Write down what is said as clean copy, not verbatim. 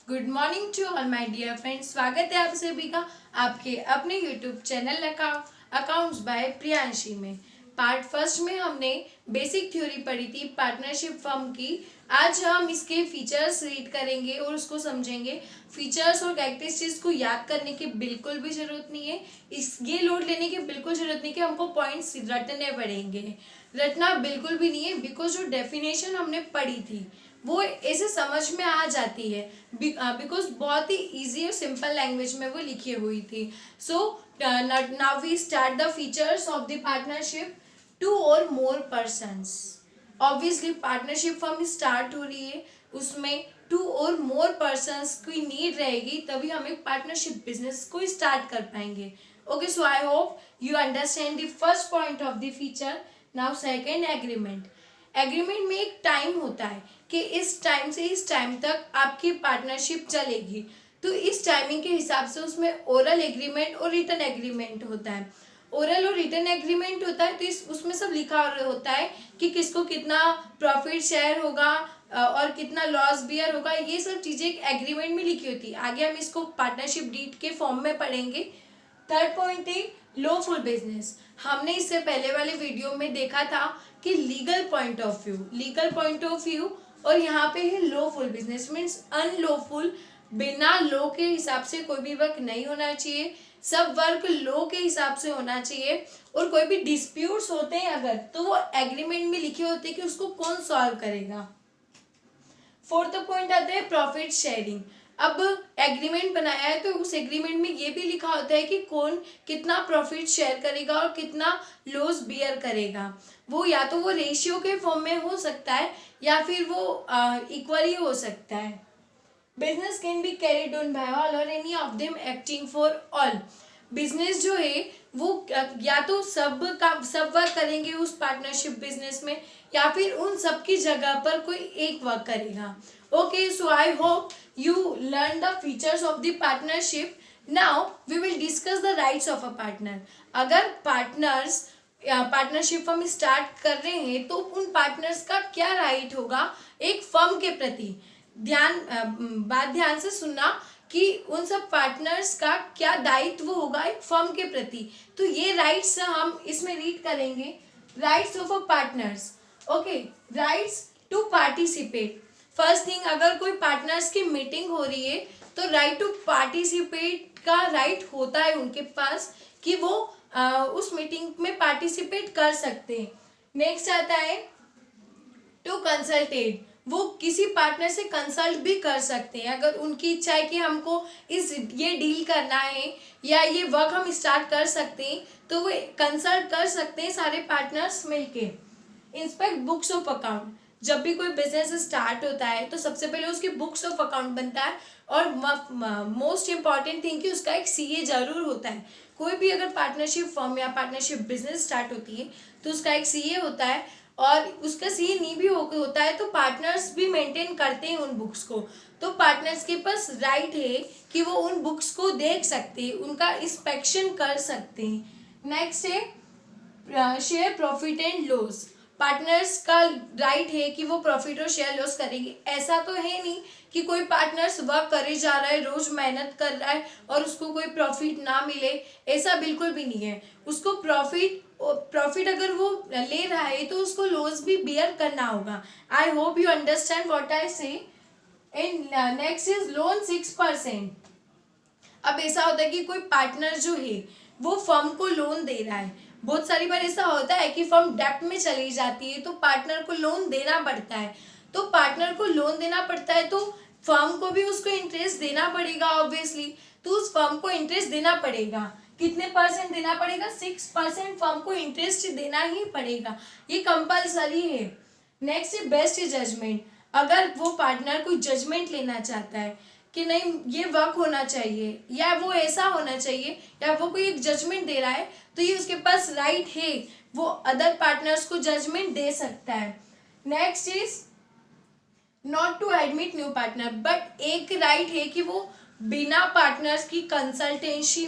Good morning to all my dear friends. स्वागत है आप सभी का आपके अपने YouTube channel accounts by Priyanshi में। पार्ट फर्स्ट में हमने बेसिक थ्योरी पढ़ी थी पार्टनरशिप फर्म की। आज हम इसके फीचर्स रीड करेंगे और उसको समझेंगे। फीचर्स और कैरेक्टरिस्टिक्स को याद करने की बिल्कुल भी जरूरत नहीं है। ये लोड लेने की बिल्कुल जरूरत नहीं कि हमको पॉइंट्स रटने पड़ेंगे। रटना बिल्कुल भी नहीं है, बिकॉज जो डेफिनेशन हमने पढ़ी थी वो ऐसे समझ में आ जाती है, बिकॉज बहुत ही इजी और सिंपल लैंग्वेज में वो लिखी हुई थी। So now we start the features of the partnership. Two or more persons. Obviously partnership firm start हो रही है, उसमें टू और मोर पर्सन्स की नीड रहेगी, तभी हम एक पार्टनरशिप बिजनेस को स्टार्ट कर पाएंगे। Okay, so I hope you understand the first point of the feature. Now second, agreement. Agreement में एक टाइम होता है कि इस टाइम से इस टाइम तक आपकी पार्टनरशिप चलेगी, तो इस टाइमिंग के हिसाब से उसमें ओरल एग्रीमेंट और रिटन एग्रीमेंट होता है। ओरल और रिटन एग्रीमेंट होता है तो उसमें सब लिखा होता है कि किसको कितना प्रॉफिट शेयर होगा और कितना लॉस बियर होगा। ये सब चीजें एक एग्रीमेंट में लिखी होती है। आगे हम इसको पार्टनरशिप डीड के फॉर्म में पढ़ेंगे। थर्ड पॉइंट है लॉफुल बिजनेस। हमने इससे पहले वाले वीडियो में देखा था कि लीगल पॉइंट ऑफ व्यू और यहाँ पे है लॉफुल बिजनेस मीन्स अनलॉफुल। बिना लॉ के हिसाब से कोई भी वर्क नहीं होना चाहिए, सब वर्क लॉ के हिसाब से होना चाहिए। और कोई भी डिस्प्यूट्स होते हैं अगर, तो वो एग्रीमेंट में लिखे होते हैं कि उसको कौन सॉल्व करेगा। फोर्थ पॉइंट आता है प्रॉफिट शेयरिंग। अब एग्रीमेंट बनाया है तो उस एग्रीमेंट में ये भी लिखा होता है कि कौन कितना प्रॉफिट शेयर करेगा और कितना लॉस बियर करेगा। वो या तो वो रेशियो के फॉर्म में हो सकता है या फिर वो इक्वली हो सकता है। Business can be carried on by all or any of them acting for all. Business जो है वो या तो सब वर्क करेंगे उस पार्टनरशिप बिजनेस में, या फिर उन सब की जगह पर कोई एक वर्क करेगा। Okay, so I hope you learn the features of the partnership. Now we will discuss the rights of a partner. अगर पार्टनरशिप फर्म स्टार्ट कर रहे हैं तो उन पार्टनर्स का क्या राइट होगा एक फर्म के प्रति। बात ध्यान से सुनना कि उन सब पार्टनर्स का क्या दायित्व होगा एक फर्म के प्रति। तो ये राइट्स हम इसमें रीड करेंगे। Rights of a partners. Okay, rights to participate. First thing, अगर कोई पार्टनर्स की मीटिंग हो रही है तो राइट टू पार्टिसिपेट का राइट होता है उनके पास कि वो उस मीटिंग में पार्टिसिपेट कर सकते हैं। नेक्स्ट आता है टू कंसल्टेट। वो किसी पार्टनर से कंसल्ट भी कर सकते हैं अगर उनकी इच्छा है कि हमको ये डील करना है या ये वर्क हम स्टार्ट कर सकते हैं, तो वो कंसल्ट कर सकते हैं सारे पार्टनर्स मिलके। Inspect books of account. जब भी कोई बिजनेस स्टार्ट होता है तो सबसे पहले उसकी बुक्स ऑफ अकाउंट बनता है, और मोस्ट इंपॉर्टेंट थिंग कि उसका एक सीए जरूर होता है। कोई भी अगर पार्टनरशिप फर्म या पार्टनरशिप बिजनेस स्टार्ट होती है तो उसका एक सीए होता है, और उसका सीए नहीं भी होता है तो पार्टनर्स भी मेंटेन करते हैं उन बुक्स को। तो पार्टनर्स के पास राइट है कि वो उन बुक्स को देख सकते हैं, उनका इंस्पेक्शन कर सकते हैं। नेक्स्ट है share profit and loss. Partners का राइट है कि वो प्रॉफिट और शेयर लॉस करेंगे। ऐसा तो है नहीं कि कोई पार्टनर्स वर्क करे जा रहा है, रोज मेहनत कर रहा है और उसको कोई प्रॉफिट ना मिले, ऐसा बिल्कुल भी नहीं है। उसको प्रॉफिट अगर वो ले रहा है तो उसको लॉस भी बियर करना होगा। I hope you understand what I say. And next is loan 6%। अब ऐसा होता है कि कोई पार्टनर जो है वो फर्म को लोन दे रहा है। बहुत सारी बार ऐसा होता है कि फर्म डेब्ट में चली जाती है तो पार्टनर को लोन देना पड़ता है। तो पार्टनर को लोन देना पड़ता है तो फर्म को भी उसको इंटरेस्ट देना पड़ेगा ऑब्वियसली। तो उस फर्म को इंटरेस्ट देना पड़ेगा। कितने परसेंट देना पड़ेगा? 6% फर्म को इंटरेस्ट देना ही पड़ेगा, ये कंपलसरी है। नेक्स्ट है बेस्ट जजमेंट। अगर वो पार्टनर कोई जजमेंट लेना चाहता है कि नहीं ये वर्क होना चाहिए या वो ऐसा होना चाहिए, या वो कोई एक जजमेंट दे रहा है, तो ये उसके पास राइट है, वो अदर पार्टनर्स को जजमेंट दे सकता है। Next is not to admit new partner. But एक राइट है कि वो बिना पार्टनर्स की कंसल्टेंसी